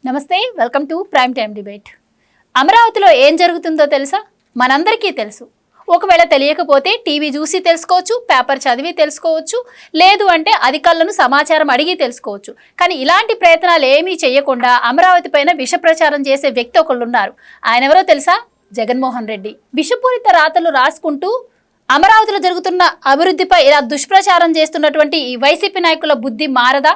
నమస్తే, welcome to prime time debate. అమరావతిలో ఏం జరుగుతుందో తెలుసా? మనందరికీ తెలుసు. ఒకవేళ తెలియకపోతే టీవీ చూసి తెలుసుకోవచ్చు, పేపర్ చదివి తెలుసుకోవచ్చు, లేదు అంటే అధికారులను సమాచారం అడిగి తెలుసుకోవచ్చు. కానీ ఇలాంటి ప్రయత్నాలు ఏమీ చేయకుండా అమరావతి పైన విష ప్రచారం చేసే వ్యక్తి ఒకళ్ళు ఉన్నారు. ఆయన ఎవరో తెలుసా? జగన్మోహన్ రెడ్డి. విషపూరిత రాతలు రాసుకుంటూ అమరావతిలో జరుగుతున్న అభివృద్ధిపై ఇలా దుష్ప్రచారం చేస్తున్నటువంటి ఈ వైసీపీ నాయకుల బుద్ధి మారదా?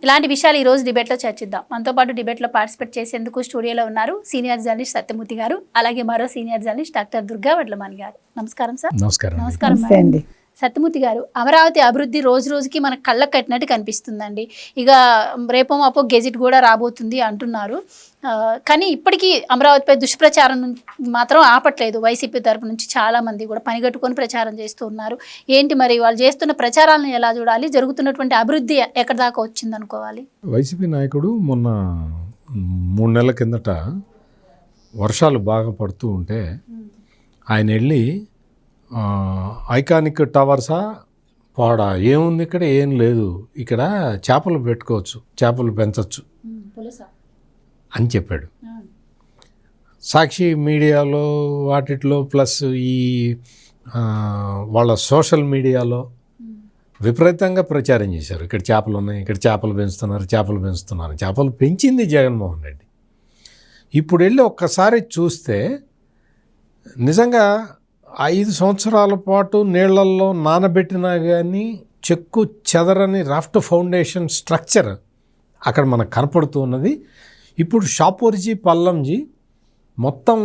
ఇలాంటి విషయాలు ఈ రోజు డిబేట్లో చర్చిద్దాం. మనతో పాటు డిబేట్లో పార్టిసిపేట్ చేసేందుకు స్టూడియోలో ఉన్నారు సీనియర్ జర్నలిస్ట్ సత్యమూర్తి గారు, అలాగే మరో senior journalist doctor Durga Vadlamani గారు. నమస్కారం సార్. నమస్కారం అండి. సత్యమూర్తి గారు, అమరావతి అభివృద్ధి రోజు రోజుకి మనకు కళ్ళకు కట్టినట్టు కనిపిస్తుందండి. ఇక రేపో మాపో గెజిట్ కూడా రాబోతుంది అంటున్నారు. కానీ ఇప్పటికీ అమరావతిపై దుష్ప్రచారం మాత్రం ఆపట్లేదు. వైసీపీ తరపు నుంచి చాలామంది కూడా పనిగట్టుకొని ప్రచారం చేస్తూ ఉన్నారు. ఏంటి మరి వాళ్ళు చేస్తున్న ప్రచారాలను ఎలా చూడాలి? జరుగుతున్నటువంటి అభివృద్ధి ఎక్కడి దాకా వచ్చింది అనుకోవాలి? వైసీపీ నాయకుడు మొన్న 3 నెలల కిందట వర్షాలు బాగా పడుతూ ఉంటే ఆయన వెళ్ళి ఐకానిక్ టవర్సా పాడా ఏముంది, ఇక్కడ ఏం లేదు, ఇక్కడ చేపలు పెట్టుకోవచ్చు, చేపలు పెంచవచ్చు అని చెప్పాడు. సాక్షి మీడియాలో వాటిలో ప్లస్ ఈ వాళ్ళ సోషల్ మీడియాలో విపరీతంగా ప్రచారం చేశారు. ఇక్కడ చేపలు ఉన్నాయి, ఇక్కడ చేపలు పెంచుతున్నారు, చేపలు పెంచింది జగన్మోహన్ రెడ్డి. ఇప్పుడు వెళ్ళి ఒక్కసారి చూస్తే నిజంగా 5 సంవత్సరాల పాటు నీళ్లల్లో నానబెట్టినా కానీ చెక్కు చెదరని రాఫ్ట్ ఫౌండేషన్ స్ట్రక్చర్ అక్కడ మనకు కనపడుతూ ఉన్నది. ఇప్పుడు షాపూర్జీ పల్లంజీ మొత్తం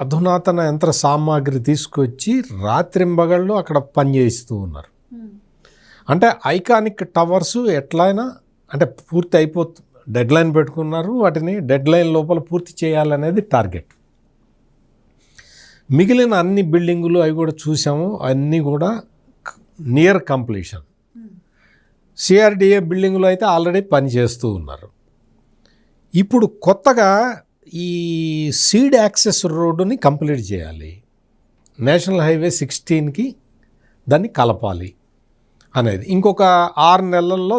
అధునాతన యంత్ర సామాగ్రి తీసుకొచ్చి రాత్రింబగళ్ళు అక్కడ పనిచేస్తూ ఉన్నారు. అంటే ఐకానిక్ టవర్స్ ఎట్లయినా అంటే పూర్తి అయిపోతుంది, డెడ్ లైన్ పెట్టుకున్నారు, వాటిని డెడ్ లైన్ లోపల పూర్తి చేయాలనేది టార్గెట్. మిగిలిన అన్ని బిల్డింగులు అవి కూడా చూసాము, అన్నీ కూడా నియర్ కంప్లీషన్. సిఆర్డిఏ బిల్డింగులు అయితే ఆల్రెడీ పనిచేస్తూ ఉన్నారు. ఇప్పుడు కొత్తగా ఈ సీడ్ యాక్సెస్ రోడ్డుని కంప్లీట్ చేయాలి, నేషనల్ హైవే 16కి దాన్ని కలపాలి అనేది. ఇంకొక 6 నెలల్లో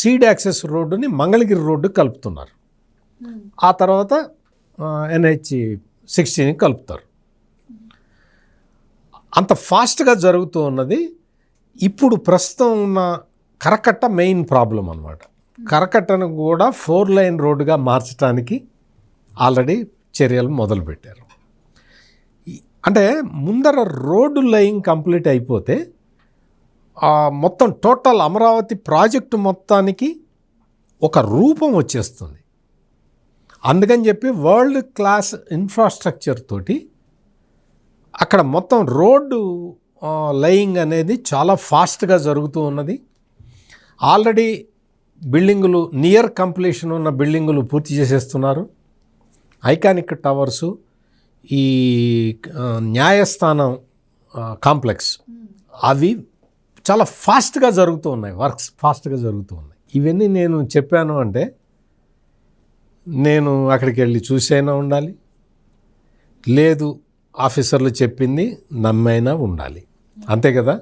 సీడ్ యాక్సెస్ రోడ్డుని మంగళగిరి రోడ్డు కలుపుతున్నారు. ఆ తర్వాత NH16కి కలుపుతారు. అంత ఫాస్ట్గా జరుగుతూ ఉన్నది. ఇప్పుడు ప్రస్తుతం ఉన్న కరకట్ట మెయిన్ ప్రాబ్లం అన్నమాట. కరకట్టను కూడా 4 లైన్ రోడ్డుగా మార్చడానికి ఆల్రెడీ చర్యలు మొదలుపెట్టారు. అంటే ముందర రోడ్డు లైన్ కంప్లీట్ అయిపోతే మొత్తం టోటల్ అమరావతి ప్రాజెక్టు మొత్తానికి ఒక రూపం వచ్చేస్తుంది. అందుకని చెప్పి వరల్డ్ క్లాస్ ఇన్ఫ్రాస్ట్రక్చర్ తోటి అక్కడ మొత్తం రోడ్డు లయింగ్ అనేది చాలా ఫాస్ట్గా జరుగుతూ ఉన్నది. ఆల్రెడీ బిల్డింగులు నియర్ కంప్లీషన్ ఉన్న బిల్డింగులు పూర్తి చేసేస్తున్నారు. ఐకానిక్ టవర్సు, ఈ న్యాయస్థానం కాంప్లెక్స్, అవి చాలా ఫాస్ట్గా జరుగుతూ ఉన్నాయి, వర్క్స్ ఫాస్ట్గా జరుగుతూ ఉన్నాయి. ఇవన్నీ నేను చెప్పాను అంటే నేను అక్కడికి వెళ్ళి చూసైనా ఉండాలి, లేదు ఆఫీసర్లు చెప్పింది నమ్మైనా ఉండాలి, అంతే కదా.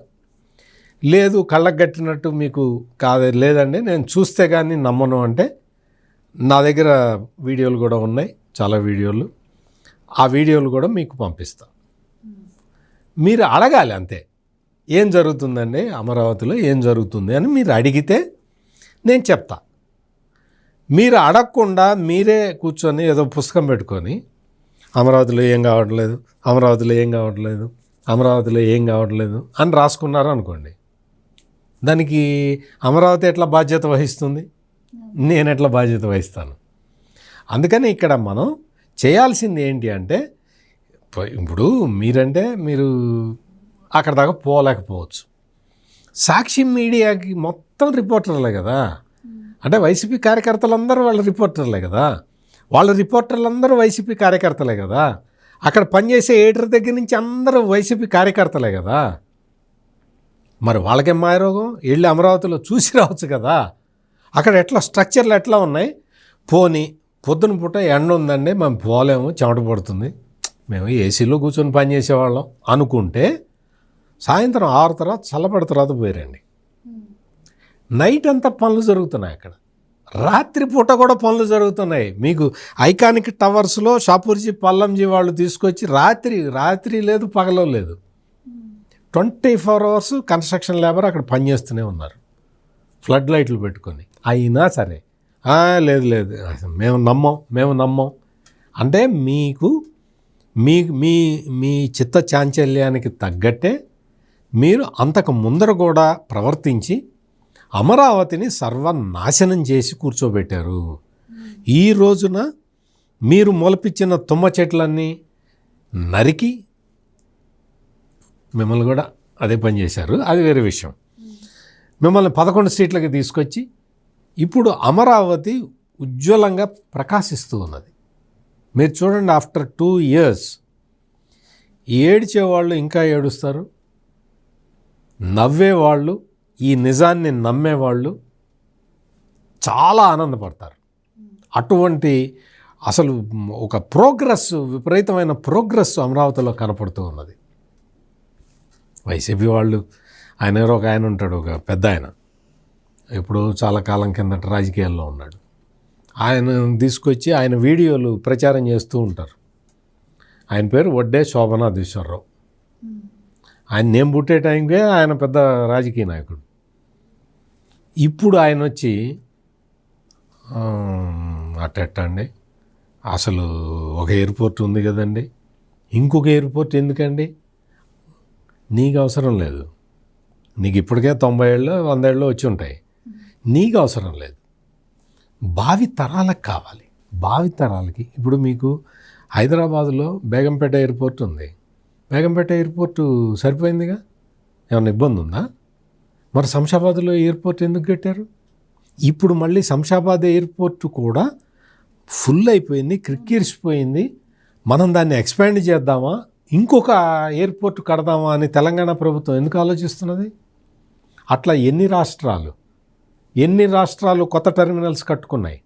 లేదు కళ్ళకు కట్టినట్టు మీకు కాదు, లేదండి నేను చూస్తే కానీ నమ్మను అంటే నా దగ్గర వీడియోలు కూడా ఉన్నాయి, చాలా వీడియోలు. ఆ వీడియోలు కూడా మీకు పంపిస్తా. మీరు అడగాలి అంతే, ఏం జరుగుతుందండి అమరావతిలో, ఏం జరుగుతుంది అని మీరు అడిగితే నేను చెప్తా. మీరు అడగకుండా మీరే కూర్చొని ఏదో పుస్తకం పెట్టుకొని అమరావతిలో ఏం కావట్లేదు, అమరావతిలో ఏం కావట్లేదు, అమరావతిలో ఏం కావట్లేదు అని రాసుకున్నారు అనుకోండి, దానికి అమరావతి ఎట్లా బాధ్యత వహిస్తుంది, నేను ఎట్లా బాధ్యత వహిస్తాను? అందుకని ఇక్కడ మనం చేయాల్సింది ఏంటి అంటే, ఇప్పుడు మీరంటే మీరు అక్కడ దాకా పోలేకపోవచ్చు. సాక్షి మీడియాకి మొత్తం రిపోర్టర్లే కదా, అంటే వైసీపీ కార్యకర్తలందరూ వాళ్ళ రిపోర్టర్లే కదా, వాళ్ళ రిపోర్టర్లందరూ వైసీపీ కార్యకర్తలే కదా, అక్కడ పనిచేసే ఎడిటర్ దగ్గర నుంచి అందరూ వైసీపీ కార్యకర్తలే కదా. మరి వాళ్ళకేం మాయరోగం? వెళ్ళి అమరావతిలో చూసి రావచ్చు కదా, అక్కడ ఎట్లా స్ట్రక్చర్లు ఎట్లా ఉన్నాయి. పోనీ పొద్దున పూట ఎండ ఉందండి, మేము పోలేము, చెమట పడుతుంది, మేము ఏసీలో కూర్చొని పనిచేసేవాళ్ళం అనుకుంటే సాయంత్రం 6 తర్వాత చల్లబడి తర్వాత పోయారండి. నైట్ అంతా పనులు జరుగుతున్నాయి అక్కడ. రాత్రిపూట కూడా పనులు జరుగుతున్నాయి. మీకు ఐకానిక్ టవర్స్లో షాపూర్జీ పల్లంజీ వాళ్ళు తీసుకొచ్చి రాత్రి లేదు, పగలో లేదు, 24 hours కన్స్ట్రక్షన్ లేబర్ అక్కడ పనిచేస్తూనే ఉన్నారు ఫ్లడ్ లైట్లు పెట్టుకొని. అయినా సరే లేదు మేము నమ్మం అంటే మీకు మీ మీ మీ చిత్త చాంచల్యానికి తగ్గట్టే మీరు అంతకు ముందర కూడా ప్రవర్తించి అమరావతిని సర్వనాశనం చేసి కూర్చోబెట్టారు. ఈ రోజున మీరు మొలపించిన తుమ్మ చెట్లన్నీ నరికి మిమ్మల్ని కూడా అదే పని చేశారు. అది వేరే విషయం. మిమ్మల్ని 11 సీట్లకి తీసుకొచ్చి ఇప్పుడు అమరావతి ఉజ్వలంగా ప్రకాశిస్తూ ఉన్నది. మీరు చూడండి, ఆఫ్టర్ 2 years ఏడ్చేవాళ్ళు ఇంకా ఏడుస్తారు, నవ్వేవాళ్ళు, ఈ నిజాన్ని నమ్మేవాళ్ళు చాలా ఆనందపడతారు. అటువంటి అసలు ఒక విపరీతమైన ప్రోగ్రెస్ అమరావతిలో కనపడుతూ ఉన్నది. వైసీపీ వాళ్ళు ఒక ఆయన ఉంటాడు, ఒక పెద్ద ఆయన, ఇప్పుడు చాలా కాలం కిందట రాజకీయాల్లో ఉన్నాడు. ఆయన తీసుకొచ్చి ఆయన వీడియోలు ప్రచారం చేస్తూ ఉంటారు. ఆయన పేరు వడ్డే శోభనాధీశ్వరరావు. ఆయన నేను పుట్టే టైంకే ఆయన పెద్ద రాజకీయ నాయకుడు. ఇప్పుడు ఆయన వచ్చి అట్టండి, అసలు ఒక ఎయిర్పోర్ట్ ఉంది కదండి, ఇంకొక ఎయిర్పోర్ట్ ఎందుకండి, నీకు అవసరం లేదు, నీకు ఇప్పటికే 90 ఏళ్ళు 100 ఏళ్ళు వచ్చి ఉంటాయి, నీకు అవసరం లేదు, భావి తరాలకు కావాలి. భావి తరాలకి ఇప్పుడు మీకు హైదరాబాదులో బేగంపేట ఎయిర్పోర్ట్ ఉంది. బేగంపేట ఎయిర్పోర్టు సరిపోయిందిగా, ఏమన్నా ఇబ్బంది ఉందా? మరి శంషాబాద్లో ఎయిర్పోర్ట్ ఎందుకు కట్టారు? ఇప్పుడు మళ్ళీ శంషాబాద్ ఎయిర్పోర్టు కూడా ఫుల్ అయిపోయింది, క్రిక్కిరిసిపోయింది. మనం దాన్ని ఎక్స్పాండ్ చేద్దామా, ఇంకొక ఎయిర్పోర్ట్ కడదామా అని తెలంగాణ ప్రభుత్వం ఎందుకు ఆలోచిస్తున్నది? అట్లా ఎన్ని రాష్ట్రాలు కొత్త టెర్మినల్స్ కట్టుకున్నాయి.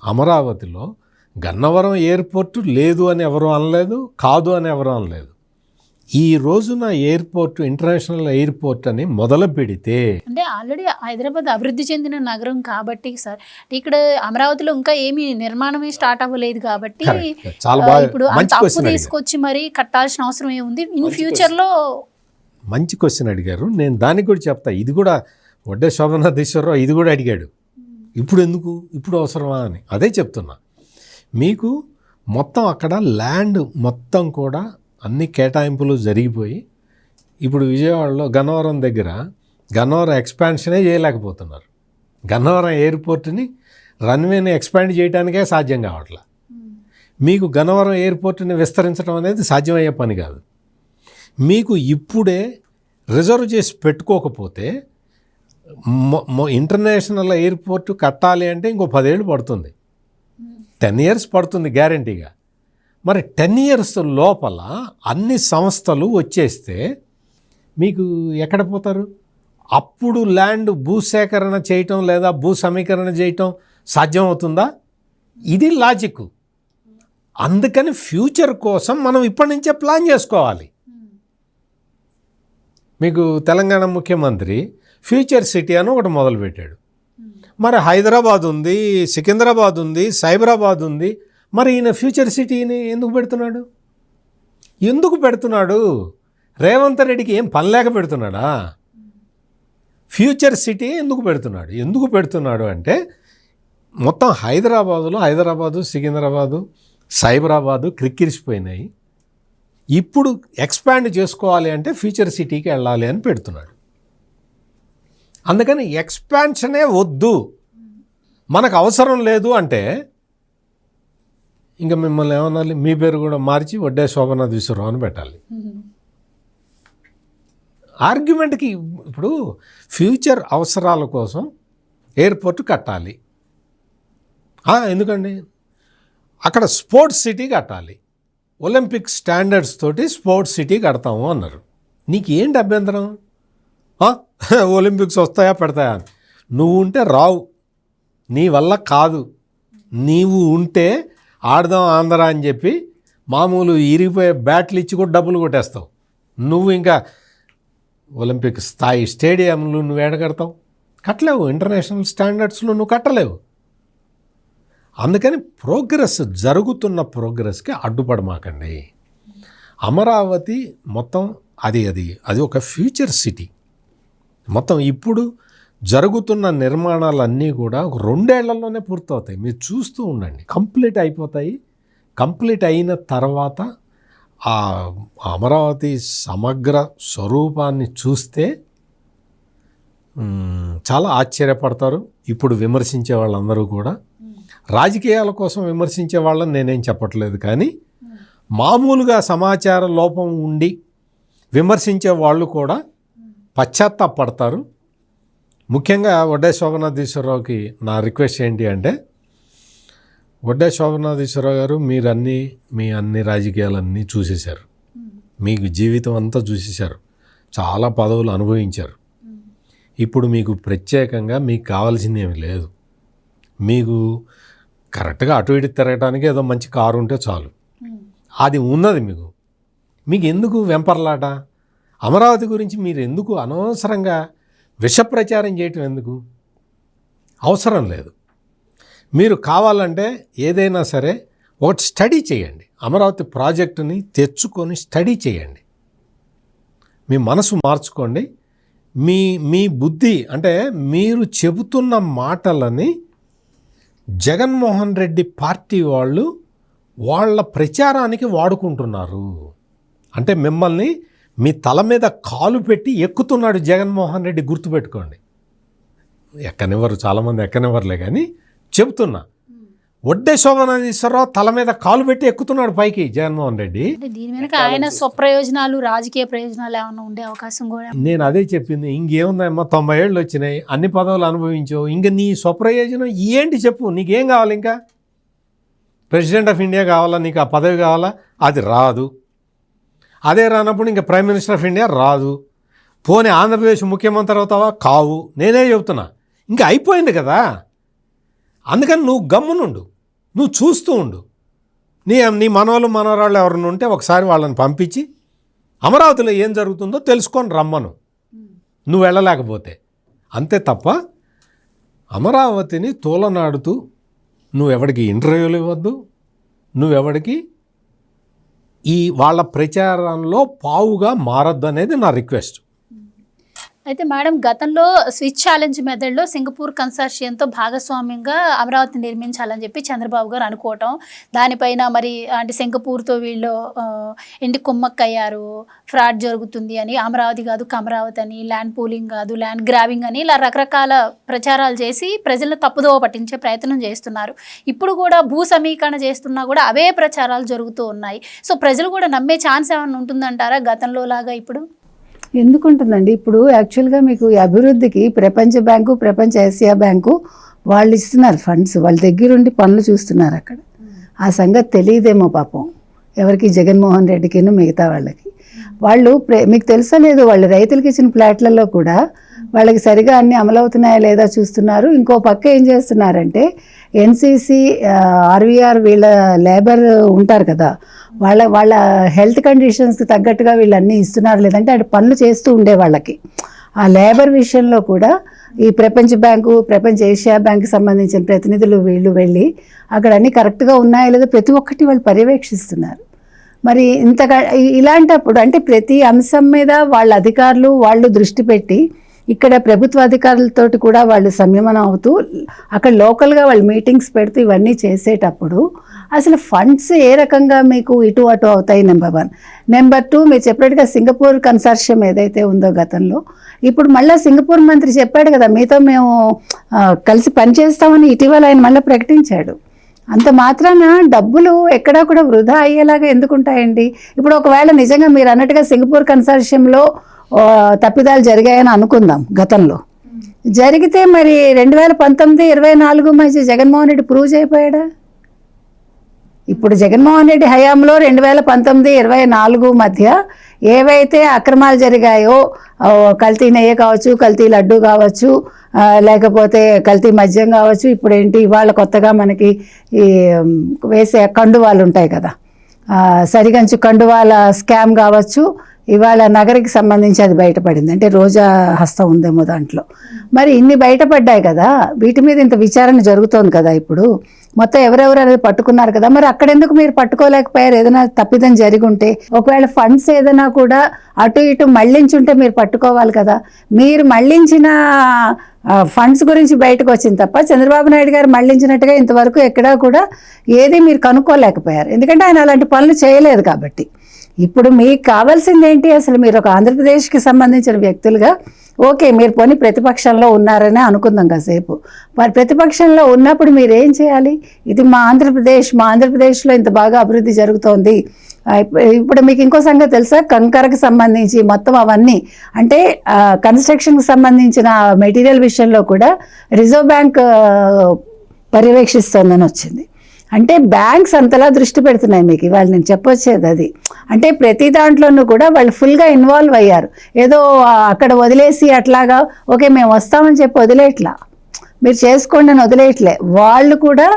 అమరావతిలో గన్నవరం ఎయిర్పోర్టు లేదు అని ఎవరు అనలేదు, కాదు అని ఎవరు అనలేదు. ఈ రోజున ఎయిర్పోర్ట్, ఇంటర్నేషనల్ ఎయిర్పోర్ట్ అని మొదలు పెడితే, అంటే ఆల్రెడీ హైదరాబాద్ అభివృద్ధి చెందిన నగరం కాబట్టి సార్, ఇక్కడ అమరావతిలో ఇంకా ఏమీ నిర్మాణమే స్టార్ట్ అవ్వలేదు కాబట్టి ఇప్పుడు అంత అప్పు తీసుకొచ్చి మరి కట్టాల్సిన అవసరం ఏముంది ఇన్ ఫ్యూచర్లో? మంచి క్వశ్చన్ అడిగారు. నేను దానికి కూడా చెప్తా. ఇది కూడా వడ్డే శోభనాధీశ్వరరావు ఇది కూడా అడిగాడు, ఇప్పుడు ఎందుకు, ఇప్పుడు అవసరమా అని. అదే చెప్తున్నా మీకు. మొత్తం అక్కడ ల్యాండ్ మొత్తం కూడా అన్ని కేటాయింపులు జరిగిపోయి ఇప్పుడు విజయవాడలో గన్నవరం దగ్గర గన్నవరం ఎక్స్పాన్షనే చేయలేకపోతున్నారు. గన్నవరం ఎయిర్పోర్ట్ని రన్వేని ఎక్స్పాండ్ చేయడానికే సాధ్యం కావట్లా. మీకు గన్నవరం ఎయిర్పోర్ట్ని విస్తరించడం అనేది సాధ్యమయ్యే పని కాదు. మీకు ఇప్పుడే రిజర్వ్ చేసి పెట్టుకోకపోతే ఇంటర్నేషనల్ ఎయిర్పోర్ట్ కట్టాలి అంటే ఇంకో 10 ఏళ్ళు పడుతుంది, 10 years పడుతుంది గ్యారంటీగా. మరి 10 years లోపల అన్ని సంస్థలు వచ్చేస్తే మీకు ఎక్కడ పోతారు? అప్పుడు ల్యాండ్ భూసేకరణ చేయటం లేదా భూ సమీకరణ చేయటం సాధ్యమవుతుందా? ఇది లాజిక్. అందుకని ఫ్యూచర్ కోసం మనం ఇప్పటి నుంచే ప్లాన్ చేసుకోవాలి. మీకు తెలంగాణ ముఖ్యమంత్రి ఫ్యూచర్ సిటీ అని ఒకటి మొదలుపెట్టాడు. మరి హైదరాబాద్ ఉంది, సికింద్రాబాద్ ఉంది, సైబరాబాద్ ఉంది. మరి ఈయన ఫ్యూచర్ సిటీని ఎందుకు పెడుతున్నాడు? రేవంత్ రెడ్డికి ఏం పని లేక పెడుతున్నాడా? ఫ్యూచర్ సిటీ ఎందుకు పెడుతున్నాడు అంటే మొత్తం హైదరాబాదు, సికింద్రాబాదు, సైబరాబాదు క్రిక్కిరిసిపోయినాయి. ఇప్పుడు ఎక్స్పాండ్ చేసుకోవాలి అంటే ఫ్యూచర్ సిటీకి వెళ్ళాలి అని పెడుతున్నాడు. అందుకని ఎక్స్పాన్షనే వద్దు, మనకు అవసరం లేదు అంటే ఇంకా మిమ్మల్ని ఏమనాలి? మీ పేరు కూడా మార్చి వడ్డే శోభనాధీశ్వరరావు అని పెట్టాలి. ఆర్గ్యుమెంట్కి ఇప్పుడు ఫ్యూచర్ అవసరాల కోసం ఎయిర్పోర్ట్ కట్టాలి. ఎందుకండి? అక్కడ స్పోర్ట్స్ సిటీ కట్టాలి, ఒలింపిక్ స్టాండర్డ్స్ తోటి స్పోర్ట్స్ సిటీ కడతాము అన్నారు. నీకు ఏంటి అభ్యంతరం? ఒలింపిక్స్ వస్తాయా పెడతాయా? నువ్వు ఉంటే రావు, నీ వల్ల కాదు. నీవు ఉంటే ఆడదాం ఆంధ్ర అని చెప్పి మామూలు ఇరిగిపోయే బ్యాట్లు ఇచ్చి కూడా డబ్బులు కొట్టేస్తావు. నువ్వు ఇంకా ఒలింపిక్ స్థాయి స్టేడియంలు నువ్వు ఏడ కడతావు? కట్టలేవు, ఇంటర్నేషనల్ స్టాండర్డ్స్లో నువ్వు కట్టలేవు. అందుకని జరుగుతున్న ప్రోగ్రెస్కి అడ్డుపడమాకండి. అమరావతి మొత్తం అది ఒక ఫ్యూచర్ సిటీ. మొత్తం ఇప్పుడు జరుగుతున్న నిర్మాణాలన్నీ కూడా 2 ఏళ్లలోనే పూర్తవుతాయి. మీరు చూస్తూ ఉండండి, కంప్లీట్ అయిపోతాయి. కంప్లీట్ అయిన తర్వాత ఆ అమరావతి సమగ్ర స్వరూపాన్ని చూస్తే చాలా ఆశ్చర్యపడతారు. ఇప్పుడు విమర్శించే వాళ్ళందరూ కూడా రాజకీయాల కోసం విమర్శించే వాళ్ళని నేనేం చెప్పట్లేదు, కానీ మామూలుగా సమాచార లోపం ఉండి విమర్శించే వాళ్ళు కూడా పశ్చాత్తాపడతారు. ముఖ్యంగా వడ్డే శోభనాధీశ్వరరావుకి నా రిక్వెస్ట్ ఏంటి అంటే, వడ్డే శోభనాధీశ్వరరావు గారు, మీ అన్ని రాజకీయాలన్నీ చూసేశారు, మీకు జీవితం అంతా చూసేశారు, చాలా పదవులు అనుభవించారు. ఇప్పుడు మీకు ప్రత్యేకంగా మీకు కావాల్సింది ఏమీ లేదు. మీకు కరెక్ట్గా అటు ఇటు తిరగటానికి ఏదో మంచి కారు ఉంటే చాలు, అది ఉన్నది. మీకు ఎందుకు వెంపర్లాట? అమరావతి గురించి మీరు ఎందుకు అనవసరంగా విష ప్రచారం చేయటం ఎందుకు? అవసరం లేదు. మీరు కావాలంటే ఏదైనా సరే ఒకటి స్టడీ చేయండి, అమరావతి ప్రాజెక్టుని తెచ్చుకొని స్టడీ చేయండి, మీ మనసు మార్చుకోండి. మీ బుద్ధి అంటే మీరు చెబుతున్న మాటలని జగన్మోహన్ రెడ్డి పార్టీ వాళ్ళు వాళ్ళ ప్రచారానికి వాడుకుంటున్నారు. అంటే మిమ్మల్ని మీ తల మీద కాలు పెట్టి ఎక్కుతున్నాడు జగన్మోహన్ రెడ్డి, గుర్తుపెట్టుకోండి. ఎక్కనివ్వరు, చాలామంది ఎక్కనివ్వరులే, కానీ చెబుతున్నా, వడ్డే శోభనాధీశ్వరరావు తల మీద కాలు పెట్టి ఎక్కుతున్నాడు పైకి జగన్మోహన్ రెడ్డి. దీని వెనక ఆయన స్వప్రయోజనాలు, రాజకీయ ప్రయోజనాలు ఏమైనా ఉండే అవకాశం కూడా? నేను అదే చెప్పింది. ఇంకేముందమ్మా, 90 ఏళ్ళు వచ్చినాయి, అన్ని పదవులు అనుభవించావు, ఇంక నీ స్వప్రయోజనం ఏంటి చెప్పు? నీకేం కావాలి? ఇంకా ప్రెసిడెంట్ ఆఫ్ ఇండియా కావాలా? నీకు ఆ పదవి కావాలా? అది రాదు. అదే రానప్పుడు ఇంకా ప్రైమ్ మినిస్టర్ ఆఫ్ ఇండియా రాదు. పోనీ ఆంధ్రప్రదేశ్ ముఖ్యమంత్రి అవుతావా? కావు. నేనే చెబుతున్నా, ఇంకా అయిపోయింది కదా. అందుకని నువ్వు గమ్మునుండు, నువ్వు చూస్తూ ఉండు. నీ మనవరాళ్ళు ఎవరైనా ఉంటే ఒకసారి వాళ్ళని పంపించి అమరావతిలో ఏం జరుగుతుందో తెలుసుకొని రమ్మను, నువ్వు వెళ్ళలేకపోతే. అంతే తప్ప అమరావతిని తోలనాడుతూ నువ్వెవడికి ఇంటర్వ్యూలు ఇవ్వద్దు, నువ్వెవడికి వాళ్ళ ప్రచారంలో పావుగా మారద్దు అనేది నా రిక్వెస్ట్. అయితే మేడం, గతంలో స్విచ్ ఛాలెంజ్ మెథడ్లో సింగపూర్ కన్సార్షియంతో భాగస్వామ్యంగా అమరావతి నిర్మించాలని చెప్పి చంద్రబాబు గారు అనుకోవటం, దానిపైన మరి అంటే సింగపూర్తో వీళ్ళు ఇంటి కుమ్మక్కయ్యారు, ఫ్రాడ్ జరుగుతుంది అని, అమరావతి కాదు కమరావతి అని, ల్యాండ్ పూలింగ్ కాదు ల్యాండ్ గ్రాబింగ్ అని, ఇలా రకరకాల ప్రచారాలు చేసి ప్రజలను తప్పుదోవ పట్టించే ప్రయత్నం చేస్తున్నారు. ఇప్పుడు కూడా భూ సమీకరణ చేస్తున్నా కూడా అవే ప్రచారాలు జరుగుతూ ఉన్నాయి. సో ప్రజలు కూడా నమ్మే ఛాన్స్ ఏమైనా ఉంటుందంటారా గతంలో లాగా ఇప్పుడు? ఎందుకుంటుందండి? ఇప్పుడు యాక్చువల్గా మీకు ఈ అభివృద్ధికి ప్రపంచ బ్యాంకు, ప్రపంచ ఏషియా బ్యాంకు వాళ్ళు ఇస్తున్నారు ఫండ్స్, వాళ్ళ దగ్గరుండి పనులు చూస్తున్నారు అక్కడ. ఆ సంగతి తెలియదేమో పాపం ఎవరికి, జగన్మోహన్ రెడ్డికి మిగతా వాళ్ళకి. వాళ్ళు మీకు తెలుసా లేదు, వాళ్ళు రైతులకి ఇచ్చిన ప్లాట్లలో కూడా వాళ్ళకి సరిగా అన్నీ అమలవుతున్నాయా లేదా చూస్తున్నారు. ఇంకో పక్క ఏం చేస్తున్నారంటే ఎన్సీసీ, ఆర్వీఆర్ వీళ్ళ లేబర్ ఉంటారు కదా, వాళ్ళ హెల్త్ కండిషన్స్కి తగ్గట్టుగా వీళ్ళు అన్నీ ఇస్తున్నారు లేదంటే అటు పనులు చేస్తూ ఉండే వాళ్ళకి. ఆ లేబర్ విషయంలో కూడా ఈ ప్రపంచ బ్యాంకు, ప్రపంచ ఏషియా బ్యాంకు సంబంధించిన ప్రతినిధులు వీళ్ళు వెళ్ళి అక్కడ అన్నీ కరెక్ట్గా ఉన్నాయో లేదో ప్రతి ఒక్కటి వాళ్ళు పర్యవేక్షిస్తున్నారు. మరి ఇంతగా ఇలాంటప్పుడు అంటే ప్రతి అంశం మీద వాళ్ళ అధికారులు వాళ్ళు దృష్టి పెట్టి ఇక్కడ ప్రభుత్వ అధికారులతోటి కూడా వాళ్ళు సంయమనం అవుతూ అక్కడ లోకల్గా వాళ్ళు మీటింగ్స్ పెడుతూ ఇవన్నీ చేసేటప్పుడు అసలు ఫండ్స్ ఏ రకంగా మీకు ఇటు అటు అవుతాయి? నెంబర్ 1. నెంబర్ 2, మీరు చెప్పినట్టుగా సింగపూర్ కన్సార్షియం ఏదైతే ఉందో గతంలో, ఇప్పుడు మళ్ళీ సింగపూర్ మంత్రి చెప్పాడు కదా, మీతో మేము కలిసి పనిచేస్తామని ఇటీవల ఆయన మళ్ళీ ప్రకటించాడు. అంత మాత్రాన డబ్బులు ఎక్కడా కూడా వృధా అయ్యేలాగా ఎందుకుంటాయండి? ఇప్పుడు ఒకవేళ నిజంగా మీరు అన్నట్టుగా సింగపూర్ కన్సార్షియంలో తప్పిదాలు జరిగాయని అనుకుందాం, గతంలో జరిగితే మరి 2019-24 మధ్య జగన్మోహన్ రెడ్డి ప్రూవ్ చేయకపోయాడా? ఇప్పుడు జగన్మోహన్ రెడ్డి హయాంలో 2019-24 మధ్య ఏవైతే అక్రమాలు జరిగాయో, కల్తీ నెయ్యి కావచ్చు, కల్తీ లడ్డు కావచ్చు, లేకపోతే కల్తీ మద్యం కావచ్చు, ఇప్పుడు ఏంటి ఇవాళ కొత్తగా మనకి ఈ వేసే కండువాలు ఉంటాయి కదా, సరిగంచు కండువాల స్కామ్ కావచ్చు, ఇవాళ నగరికి సంబంధించి అది బయటపడింది, అంటే రోజా హస్తం ఉందేమో దాంట్లో. మరి ఇన్ని బయటపడ్డాయి కదా, వీటి మీద ఇంత విచారణ జరుగుతోంది కదా, ఇప్పుడు మొత్తం ఎవరెవరు అనేది పట్టుకున్నారు కదా, మరి అక్కడ ఎందుకు మీరు పట్టుకోలేకపోయారు? ఏదైనా తప్పిదం జరిగి ఉంటే, ఒకవేళ ఫండ్స్ ఏదైనా కూడా అటు ఇటు మళ్లించుంటే మీరు పట్టుకోవాలి కదా. మీరు మళ్లించిన ఫండ్స్ గురించి బయటకు వచ్చింది తప్ప చంద్రబాబు నాయుడు గారు మళ్లించినట్టుగా ఇంతవరకు ఎక్కడా కూడా ఏది మీరు కనుక్కోలేకపోయారు, ఎందుకంటే ఆయన అలాంటి పనులు చేయలేదు కాబట్టి. ఇప్పుడు మీకు కావాల్సింది ఏంటి? అసలు మీరు ఒక ఆంధ్రప్రదేశ్కి సంబంధించిన వ్యక్తులుగా ఓకే, మీరు పోనీ ప్రతిపక్షంలో ఉన్నారని అనుకుందాం కాసేపు. మరి ప్రతిపక్షంలో ఉన్నప్పుడు మీరు ఏం చేయాలి? ఇది మా ఆంధ్రప్రదేశ్లో ఇంత బాగా అభివృద్ధి జరుగుతోంది. ఇప్పుడు మీకు ఇంకో సంగతి తెలుసా? కంకరకు సంబంధించి మొత్తం అవన్నీ, అంటే కన్స్ట్రక్షన్కి సంబంధించిన మెటీరియల్ విషయంలో కూడా రిజర్వ్ బ్యాంక్ పర్యవేక్షిస్తోందని వచ్చింది. అంటే బ్యాంక్స్ అంతలా దృష్టి పెడుతున్నాయి మీకు. ఇవాళ నేను చెప్పొచ్చేది అది. అంటే ప్రతి దాంట్లోనూ కూడా వాళ్ళు ఫుల్గా ఇన్వాల్వ్ అయ్యారు. ఏదో అక్కడ వదిలేసి అట్లాగా ఓకే మేము వస్తామని చెప్పి వదిలేయట్లా, మీరు చేసుకోండి అని వదిలేయట్లే, వాళ్ళు కూడా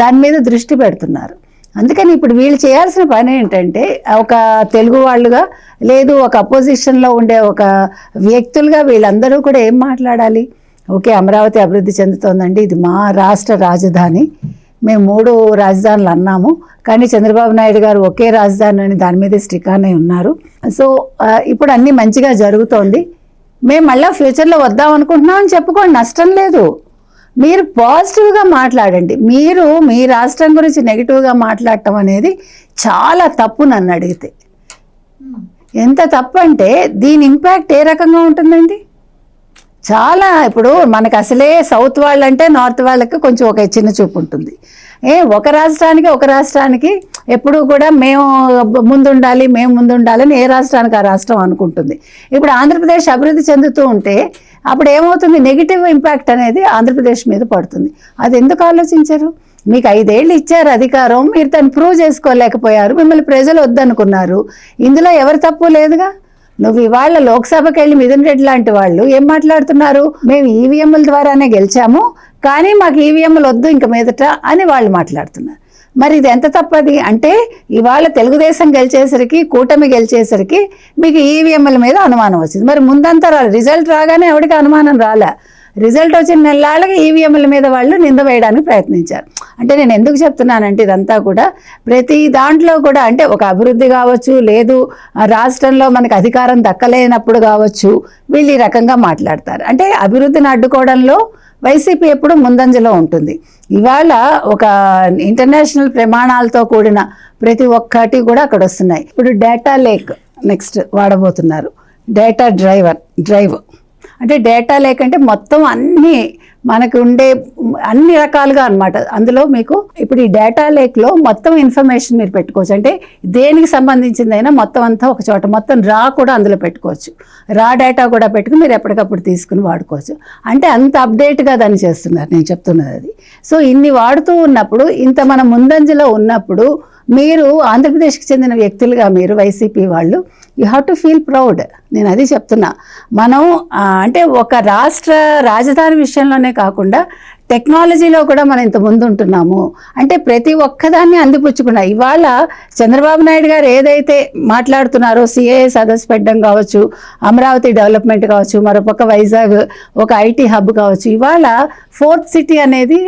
దాని మీద దృష్టి పెడుతున్నారు. అందుకని ఇప్పుడు వీళ్ళు చేయాల్సిన పని ఏంటంటే, ఒక తెలుగు వాళ్ళుగా లేదు ఒక అపోజిషన్లో ఉండే ఒక వ్యక్తులుగా వీళ్ళందరూ కూడా ఏం మాట్లాడాలి? ఓకే, అమరావతి అభివృద్ధి చెందుతోందండి, ఇది మా రాష్ట్ర రాజధాని, మేము 3 రాజధానులు అన్నాము, కానీ చంద్రబాబు నాయుడు గారు ఒకే రాజధాని అని దాని మీద స్టికాన్ అయి ఉన్నారు. సో ఇప్పుడు అన్నీ మంచిగా జరుగుతోంది, మేము మళ్ళీ ఫ్యూచర్లో వద్దాం అనుకుంటున్నాం అని చెప్పుకోండి, నష్టం లేదు. మీరు పాజిటివ్గా మాట్లాడండి. మీరు మీ రాష్ట్రం గురించి నెగిటివ్గా మాట్లాడటం అనేది చాలా తప్పు. నన్ను అడిగితే ఎంత తప్పు అంటే దీని ఇంపాక్ట్ ఏ రకంగా ఉంటుందండి? చాలా, ఇప్పుడు మనకు అసలే సౌత్ వాళ్ళంటే నార్త్ వాళ్ళకి కొంచెం ఒక చిన్న చూపు ఉంటుంది. ఒక రాష్ట్రానికి ఎప్పుడూ కూడా మేము ముందుండాలని ఏ రాష్ట్రానికి ఆ రాష్ట్రం అనుకుంటుంది. ఇప్పుడు ఆంధ్రప్రదేశ్ అభివృద్ధి చెందుతూ ఉంటే అప్పుడు ఏమవుతుంది? నెగిటివ్ ఇంపాక్ట్ అనేది ఆంధ్రప్రదేశ్ మీద పడుతుంది. అది ఎందుకు ఆలోచించరు? మీకు 5 ఏళ్ళు ఇచ్చారు అధికారం, మీరు దాన్ని ప్రూవ్ చేసుకోలేకపోయారు, మిమ్మల్ని ప్రజలు వద్దనుకున్నారు. ఇందులో ఎవరి తప్పు లేదుగా. నువ్వు ఇవాళ లోక్సభకి వెళ్ళి మిథున్ రెడ్డి లాంటి వాళ్ళు ఏం మాట్లాడుతున్నారు? మేము ఈవీఎంల ద్వారానే గెలిచాము, కానీ మాకు ఈవీఎంలు వద్దు ఇంక మీదట అని వాళ్ళు మాట్లాడుతున్నారు. మరి ఇది ఎంత తప్పది? అంటే ఇవాళ తెలుగుదేశం గెలిచేసరికి, కూటమి గెలిచేసరికి మీకు ఈవీఎంల మీద అనుమానం వచ్చింది. మరి ముందంతా రిజల్ట్ రాగానే ఎవరికి అనుమానం రాలే. రిజల్ట్ వచ్చిన నెలలాళ్ళకి ఈవీఎంల మీద వాళ్ళు నింద వేయడానికి ప్రయత్నించారు. అంటే నేను ఎందుకు చెప్తున్నానంటే ఇదంతా కూడా ప్రతి దాంట్లో కూడా, అంటే ఒక అభివృద్ధి కావచ్చు, లేదు రాష్ట్రంలో మనకు అధికారం దక్కలేనప్పుడు కావచ్చు, వీళ్ళు ఈ రకంగా మాట్లాడతారు. అంటే అభివృద్ధిని అడ్డుకోవడంలో వైసీపీ ఎప్పుడు ముందంజలో ఉంటుంది. ఇవాళ ఒక ఇంటర్నేషనల్ ప్రమాణాలతో కూడిన ప్రతి ఒక్కటి కూడా అక్కడ వస్తున్నాయి. ఇప్పుడు డేటా లేక్ నెక్స్ట్ వాడబోతున్నారు, డేటా డ్రైవ్. అంటే డేటా లేక్ అంటే మొత్తం అన్నీ మనకు ఉండే అన్ని రకాలుగా అనమాట. అందులో మీకు ఇప్పుడు ఈ డేటా లేక్లో మొత్తం ఇన్ఫర్మేషన్ మీరు పెట్టుకోవచ్చు. అంటే దేనికి సంబంధించిందైనా మొత్తం అంతా ఒక చోట, మొత్తం రా కూడా అందులో పెట్టుకోవచ్చు. రా డేటా కూడా పెట్టుకుని మీరు ఎప్పటికప్పుడు తీసుకుని వాడుకోవచ్చు. అంటే అంత అప్డేట్గా దాన్ని చేస్తున్నారు, నేను చెప్తున్నది అది. సో ఇన్ని వాడుతూ ఉన్నప్పుడు, ఇంత మన ముందంజలో ఉన్నప్పుడు, మీరు ఆంధ్రప్రదేశ్కి చెందిన వ్యక్తులుగా మీరు వైసీపీ వాళ్ళు you have to feel proud. నేను అది చెప్తున్నా. మనం అంటే ఒక రాష్ట్ర రాజధాని విషయంలోనే కాకుండా టెక్నాలజీలో కూడా మనం ఇంత ముందు ఉంటున్నాము. అంటే ప్రతి ఒక్కదాన్ని అందిపుచ్చుకున్నా. ఇవాళ చంద్రబాబు నాయుడు గారు ఏదైతే మాట్లాడుతున్నారో, సిఏఏ సదస్సు పెట్టడం కావచ్చు, అమరావతి డెవలప్మెంట్ కావచ్చు, మరోపక్క వైజాగ్ ఒక ఐటీ హబ్ కావచ్చు, ఇవాళ 4th సిటీ అనేది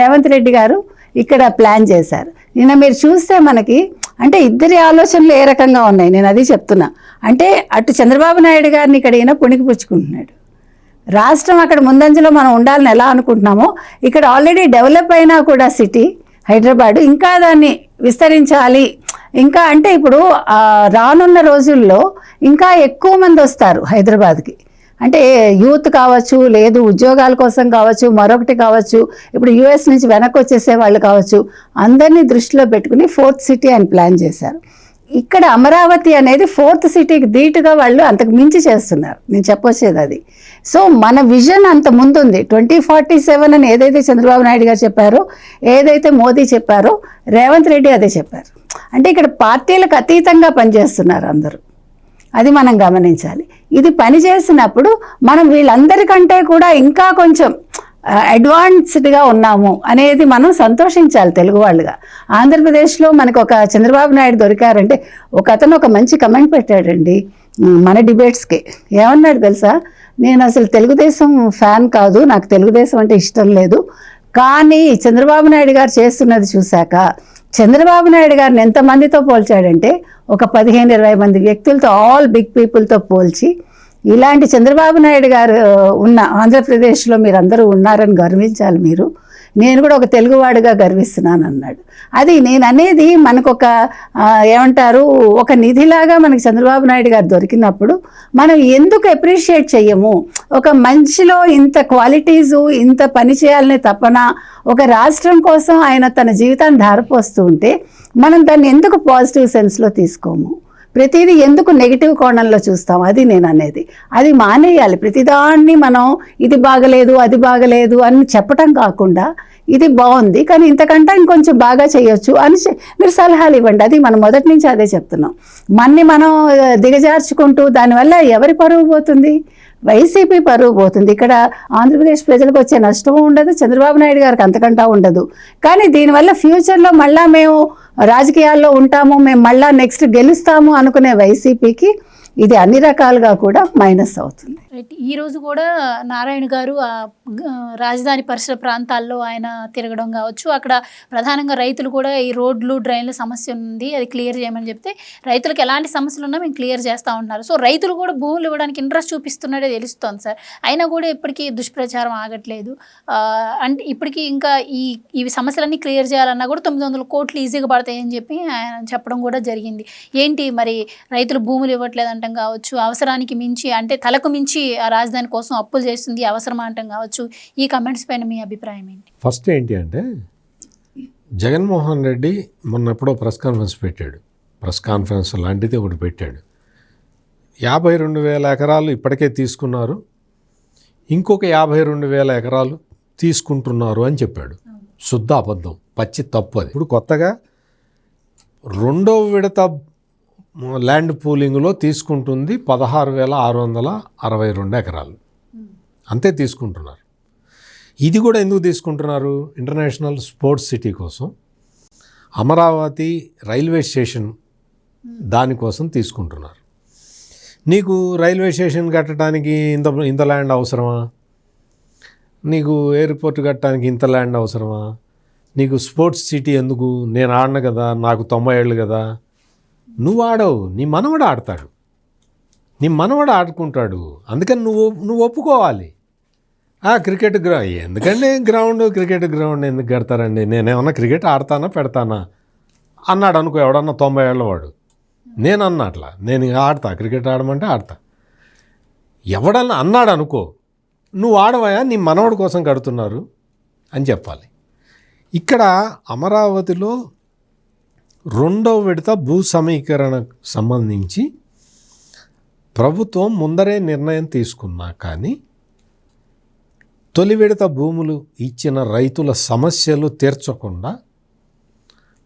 రేవంత్ రెడ్డి గారు ఇక్కడ ప్లాన్ చేశారు. నిన్న మీరు చూస్తే మనకి అంటే ఇద్దరి ఆలోచనలు ఏ రకంగా ఉన్నాయి, నేను అది చెప్తున్నా. అంటే అటు చంద్రబాబు నాయుడు గారిని ఇక్కడ ఈయన పుణికిపుచ్చుకుంటున్నాడు. రాష్ట్రం అక్కడ ముందంజలో మనం ఉండాలని ఎలా అనుకుంటున్నామో, ఇక్కడ ఆల్రెడీ డెవలప్ అయినా కూడా సిటీ హైదరాబాద్ ఇంకా దాన్ని విస్తరించాలి. ఇంకా అంటే ఇప్పుడు రానున్న రోజుల్లో ఇంకా ఎక్కువ మంది వస్తారు హైదరాబాద్కి. అంటే యూత్ కావచ్చు, లేదు ఉద్యోగాల కోసం కావచ్చు, మరొకటి కావచ్చు, ఇప్పుడు యుఎస్ నుంచి వెనక్కి వచ్చేసే వాళ్ళు కావచ్చు, అందరినీ దృష్టిలో పెట్టుకుని 4th సిటీ అని ప్లాన్ చేశారు. ఇక్కడ అమరావతి అనేది 4th సిటీకి ధీటుగా వాళ్ళు అంతకు మించి చేస్తున్నారు, నేను చెప్పొచ్చేది అది. సో మన విజన్ అంత ముందుంది. 2047 అని ఏదైతే చంద్రబాబు నాయుడు గారు చెప్పారో, ఏదైతే మోదీ చెప్పారో, రేవంత్ రెడ్డి అదే చెప్పారు. అంటే ఇక్కడ పార్టీలకు అతీతంగా పనిచేస్తున్నారు అందరూ, అది మనం గమనించాలి. ఇది పని చేసినప్పుడు మనం వీళ్ళందరికంటే కూడా ఇంకా కొంచెం అడ్వాన్స్డ్గా ఉన్నాము అనేది మనం సంతోషించాలి తెలుగు వాళ్ళుగా. ఆంధ్రప్రదేశ్లో మనకు ఒక చంద్రబాబు నాయుడు దొరికారంటే, అతను ఒక మంచి కమెంట్ పెట్టాడండి మన డిబేట్స్కి. ఏమన్నాడు తెలుసా? నేను అసలు తెలుగుదేశం ఫ్యాన్ కాదు, నాకు తెలుగుదేశం అంటే ఇష్టం లేదు, కానీ చంద్రబాబు నాయుడు గారు చేస్తున్నది చూశాక, చంద్రబాబు నాయుడు గారిని ఎంతమందితో పోల్చాడంటే ఒక 15-20 మంది వ్యక్తులతో, ఆల్ బిగ్ పీపుల్తో పోల్చి, ఇలాంటి చంద్రబాబు నాయుడు గారు ఉన్న ఆంధ్రప్రదేశ్లో మీరందరూ ఉన్నారని గర్వించాలి మీరు, నేను కూడా ఒక తెలుగువాడిగా గర్విస్తున్నాను అన్నాడు. అది నేను అనేది, మనకొక ఏమంటారు, ఒక నిధిలాగా మనకి చంద్రబాబు నాయుడు గారు దొరికినప్పుడు మనం ఎందుకు అప్రిషియేట్ చెయ్యము? ఒక మనిషిలో ఇంత క్వాలిటీసు, ఇంత పని చేయాలనే తపన, ఒక రాష్ట్రం కోసం ఆయన తన జీవితాన్ని ధారపోస్తూ ఉంటే మనం దాన్ని ఎందుకు పాజిటివ్ సెన్స్లో తీసుకోము? ప్రతిదీ ఎందుకు నెగిటివ్ కోణంలో చూస్తాం? అది నేను అనేది. అది మానేయాలి. ప్రతిదాన్ని మనం ఇది బాగలేదు, అది బాగలేదు అని చెప్పటం కాకుండా, ఇది బాగుంది కానీ ఇంతకంటే ఇంకొంచెం బాగా చేయొచ్చు అని మీరు సలహాలు ఇవ్వండి. అది మనం మొదటి నుంచి అదే చెప్తున్నాం. మనం దిగజార్చుకుంటూ దానివల్ల ఎవరి పరువు పోతుంది? వైసీపీ పరువు పోతుంది. ఇక్కడ ఆంధ్రప్రదేశ్ ప్రజలకు వచ్చే నష్టము ఉండదు, చంద్రబాబు నాయుడు గారికి అంతకంటా ఉండదు. కానీ దీనివల్ల ఫ్యూచర్లో మళ్ళా మేము రాజకీయాల్లో ఉంటాము, మేము మళ్ళా నెక్స్ట్ గెలుస్తాము అనుకునే వైసీపీకి ఇది అన్ని రకాలుగా కూడా మైనస్ అవుతుంది. రైట్. ఈరోజు కూడా నారాయణ గారు రాజధాని పరిసర ప్రాంతాల్లో ఆయన తిరగడం కావచ్చు, అక్కడ ప్రధానంగా రైతులు కూడా ఈ రోడ్లు డ్రైన్ల సమస్య ఉంది, అది క్లియర్ చేయమని చెప్తే రైతులకు ఎలాంటి సమస్యలు ఉన్నా మేము క్లియర్ చేస్తూ ఉంటున్నారు. సో రైతులు కూడా భూములు ఇవ్వడానికి ఇంట్రెస్ట్ చూపిస్తున్నట్టే తెలుస్తోంది సార్. అయినా కూడా ఇప్పటికీ దుష్ప్రచారం ఆగట్లేదు. అంటే ఇప్పటికీ ఇంకా ఈ సమస్యలన్నీ క్లియర్ చేయాలన్నా కూడా 900 కోట్లు ఈజీగా పడతాయని చెప్పి ఆయన చెప్పడం కూడా జరిగింది. ఏంటి మరి రైతులు భూములు ఇవ్వట్లేదు అంటాం కావచ్చు, అవసరానికి మించి అంటే తలకు మించి ఆ రాజధాని కోసం అప్పులు చేస్తుంది, అవసరమా అంటాం కావచ్చు. ఈ కమెంట్స్ పైన మీ అభిప్రాయం ఏంటి? ఫస్ట్ ఏంటి అంటే, జగన్మోహన్ రెడ్డి మొన్న ఎప్పుడో ప్రెస్ కాన్ఫరెన్స్ పెట్టాడు, ప్రెస్ కాన్ఫరెన్స్ లాంటిది ఒకటి పెట్టాడు. 52,000 ఎకరాలు ఇప్పటికే తీసుకున్నారు, ఇంకొక 52,000 ఎకరాలు తీసుకుంటున్నారు అని చెప్పాడు. శుద్ధ అబద్ధం, పచ్చి తప్పు అది. ఇప్పుడు కొత్తగా 2వ విడత ల్యాండ్ పూలింగ్లో తీసుకుంటుంది 16,662 ఎకరాలు, అంతే తీసుకుంటున్నారు. ఇది కూడా ఎందుకు తీసుకుంటున్నారు? ఇంటర్నేషనల్ స్పోర్ట్స్ సిటీ కోసం, అమరావతి రైల్వే స్టేషన్ దానికోసం తీసుకుంటున్నారు. నీకు రైల్వే స్టేషన్ కట్టడానికి ఇంత ల్యాండ్ అవసరమా? నీకు ఎయిర్పోర్ట్ కట్టడానికి ఇంత ల్యాండ్ అవసరమా? నీకు స్పోర్ట్స్ సిటీ ఎందుకు? నేను ఆడను కదా, నాకు 90 ఏళ్ళు కదా. నువ్వు ఆడవు, నీ మనవడు ఆడతాడు, నీ మనవడు ఆడుకుంటాడు. అందుకని నువ్వు ఒప్పుకోవాలి. క్రికెట్ ఎందుకంటే క్రికెట్ గ్రౌండ్ ఎందుకు కడతారండి? నేనేమన్నా క్రికెట్ ఆడతానా పెడతానా అన్నాడు అనుకో ఎవడన్నా 90 ఏళ్ళ వాడు. నేను అన్నా అట్లా, నేను ఆడతా, క్రికెట్ ఆడమంటే ఆడతా. ఎవడన్నా అన్నాడు అనుకో, నువ్వు ఆడవయా, నీ మనవడి కోసం కడుతున్నారు అని చెప్పాలి. ఇక్కడ అమరావతిలో 2వ విడత భూ సమీకరణకు సంబంధించి ప్రభుత్వం ముందరే నిర్ణయం తీసుకున్నా కానీ తొలి విడత భూములు ఇచ్చిన రైతుల సమస్యలు తీర్చకుండా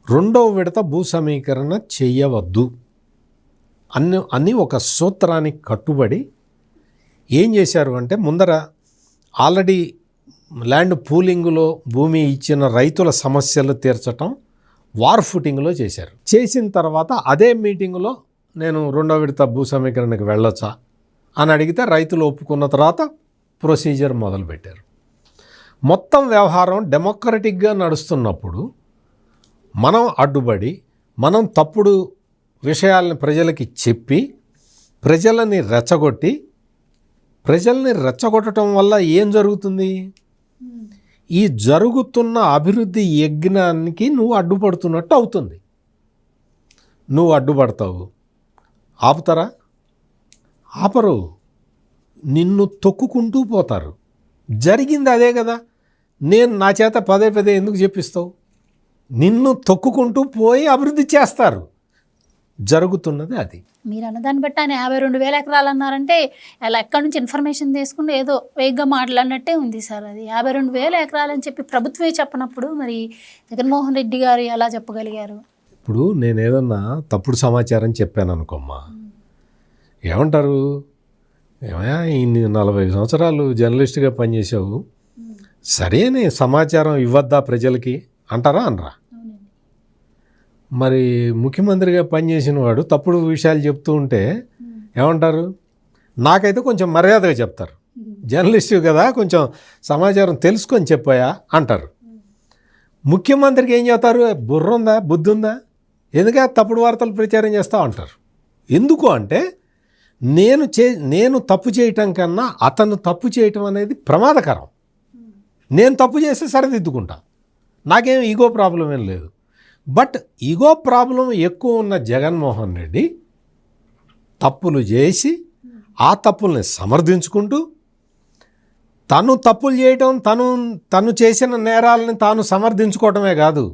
2వ విడత భూ సమీకరణ చేయవద్దు అని ఒక సూత్రానికి కట్టుబడి ఏం చేశారు అంటే, ముందర ఆల్రెడీ ల్యాండ్ పూలింగ్లో భూమి ఇచ్చిన రైతుల సమస్యలు తీర్చటం వార్ ఫుటింగ్లో చేశారు. చేసిన తర్వాత అదే మీటింగ్లో నేను 2వ విడత భూ సమీకరణకు వెళ్ళొచ్చా అని అడిగితే రైతులు ఒప్పుకున్న తర్వాత ప్రొసీజర్ మొదలుపెట్టారు. మొత్తం వ్యవహారం డెమోక్రటిక్గా నడుస్తున్నప్పుడు మనం అడ్డుపడి, మనం తప్పుడు విషయాలను ప్రజలకి చెప్పి ప్రజల్ని రెచ్చగొట్టడం వల్ల ఏం జరుగుతుంది? ఈ జరుగుతున్న అభివృద్ధి యజ్ఞానికి నువ్వు అడ్డుపడుతున్నట్టు అవుతుంది. నువ్వు అడ్డుపడతావు, ఆపుతారా? ఆపరు, నిన్ను తొక్కుకుంటూ పోతారు. జరిగింది అదే కదా. నా చేత పదే ఎందుకు చెప్పిస్తావు? నిన్ను తొక్కుకుంటూ పోయి అభివృద్ధి చేస్తారు. జరుగుతున్నది అది. మీరు అన్నదాన్ని బట్టి ఆయన 52,000 ఎకరాలు అన్నారంటే అలా ఎక్కడి నుంచి ఇన్ఫర్మేషన్ తీసుకుంటే ఏదో వేగ్గా మాట్లాడినట్టే ఉంది సార్. అది 52,000 ఎకరాలు అని చెప్పి ప్రభుత్వమే చెప్పనప్పుడు మరి జగన్మోహన్ రెడ్డి గారు ఎలా చెప్పగలిగారు? ఇప్పుడు నేను ఏదన్నా తప్పుడు సమాచారం చెప్పాను అనుకోమ్మా, ఏమంటారు? ఏమయ్యా, ఇన్ని 40 సంవత్సరాలు జర్నలిస్ట్గా పనిచేసావు, సరైన సమాచారం ఇవ్వద్దా ప్రజలకి అంటారా అనరా? మరి ముఖ్యమంత్రిగా పనిచేసిన వాడు తప్పుడు విషయాలు చెప్తూ ఉంటే ఏమంటారు? నాకైతే కొంచెం మర్యాదగా చెప్తారు, జర్నలిస్టు కదా కొంచెం సమాచారం తెలుసుకొని చెప్పాయా అంటారు. ముఖ్యమంత్రికి ఏం చెప్తారు? బుర్ర ఉందా, బుద్ధి ఉందా, ఎందుక తప్పుడు వార్తలు ప్రచారం చేస్తా అంటారు. ఎందుకు అంటే నేను తప్పు చేయటం కన్నా అతను తప్పు చేయటం అనేది ప్రమాదకరం. నేను తప్పు చేస్తే సరిదిద్దుకుంటా, నాకేం ఈగో ప్రాబ్లం ఏం లేదు. బట్ ఈగో ప్రాబ్లం ఎక్కువ ఉన్న జగన్మోహన్ రెడ్డి తప్పులు చేసి ఆ తప్పుల్ని సమర్థించుకుంటూ తను తప్పులు చేయటం, తను చేసిన నేరాలని తాను సమర్థించుకోవటమే కాదు,